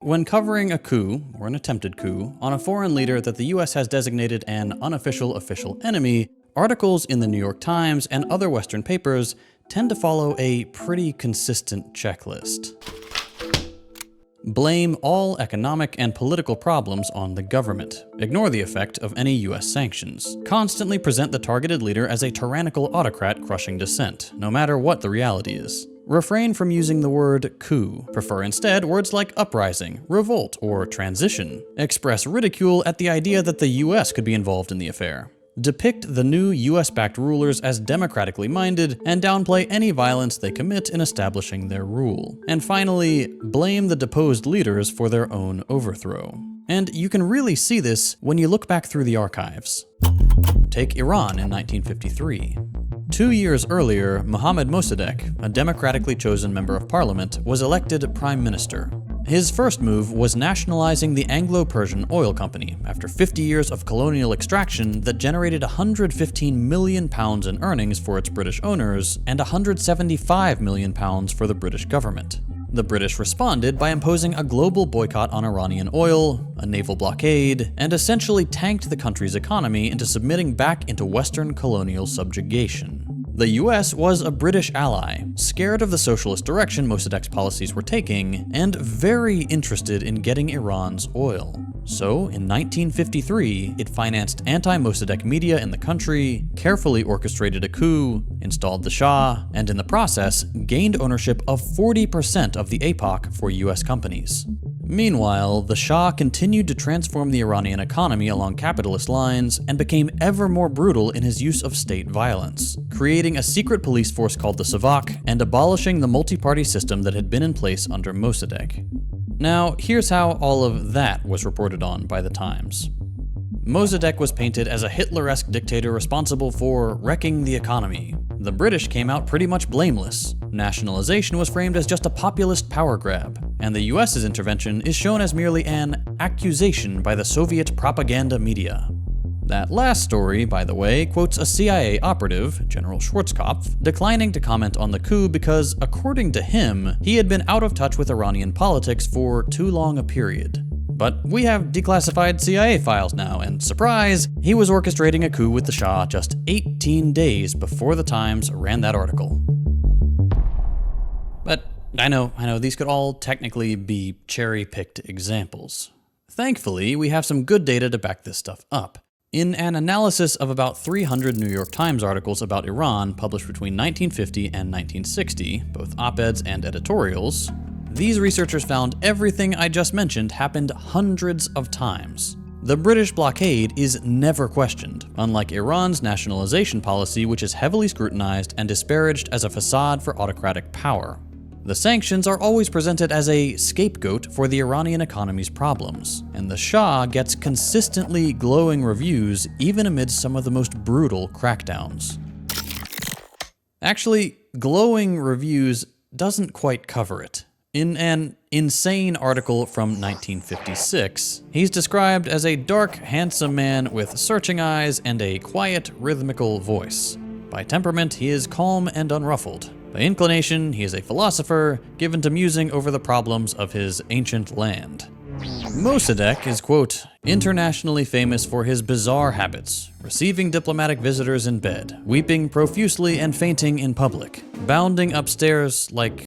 When covering a coup, or an attempted coup, on a foreign leader that the US has designated an unofficial official enemy, articles in the New York Times and other Western papers tend to follow a pretty consistent checklist. Blame all economic and political problems on the government. Ignore the effect of any US sanctions. Constantly present the targeted leader as a tyrannical autocrat crushing dissent, no matter what the reality is. Refrain from using the word coup. Prefer instead words like uprising, revolt, or transition. Express ridicule at the idea that the US could be involved in the affair. Depict the new US-backed rulers as democratically minded and downplay any violence they commit in establishing their rule. And finally, blame the deposed leaders for their own overthrow. And you can really see this when you look back through the archives. Take Iran in 1953. 2 years earlier, Mohammad Mossadegh, a democratically chosen member of parliament, was elected prime minister. His first move was nationalizing the Anglo-Persian Oil Company after 50 years of colonial extraction that generated £115 million in earnings for its British owners and £175 million for the British government. The British responded by imposing a global boycott on Iranian oil, a naval blockade, and essentially tanked the country's economy into submitting back into Western colonial subjugation. The US was a British ally, scared of the socialist direction Mossadegh's policies were taking, and very interested in getting Iran's oil. So, in 1953, it financed anti-Mossadegh media in the country, carefully orchestrated a coup, installed the Shah, and in the process, gained ownership of 40% of the APOC for US companies. Meanwhile, the Shah continued to transform the Iranian economy along capitalist lines and became ever more brutal in his use of state violence, creating a secret police force called the Savak and abolishing the multi-party system that had been in place under Mossadegh. Now, here's how all of that was reported on by the Times. Mossadegh was painted as a Hitler-esque dictator responsible for wrecking the economy. The British came out pretty much blameless. Nationalization was framed as just a populist power grab, and the US's intervention is shown as merely an accusation by the Soviet propaganda media. That last story, by the way, quotes a CIA operative, General Schwarzkopf, declining to comment on the coup because, according to him, he had been out of touch with Iranian politics for too long a period. But we have declassified CIA files now, and surprise, he was orchestrating a coup with the Shah just 18 days before the Times ran that article. But I know, these could all technically be cherry-picked examples. Thankfully, we have some good data to back this stuff up. In an analysis of about 300 New York Times articles about Iran published between 1950 and 1960, both op-eds and editorials, these researchers found everything I just mentioned happened hundreds of times. The British blockade is never questioned, unlike Iran's nationalization policy, which is heavily scrutinized and disparaged as a facade for autocratic power. The sanctions are always presented as a scapegoat for the Iranian economy's problems, and the Shah gets consistently glowing reviews even amid some of the most brutal crackdowns. Actually, glowing reviews doesn't quite cover it. In an insane article from 1956, he's described as a dark, handsome man with searching eyes and a quiet, rhythmical voice. By temperament, he is calm and unruffled. By inclination, he is a philosopher, given to musing over the problems of his ancient land. Mossadegh is, quote, internationally famous for his bizarre habits, receiving diplomatic visitors in bed, weeping profusely and fainting in public, bounding upstairs like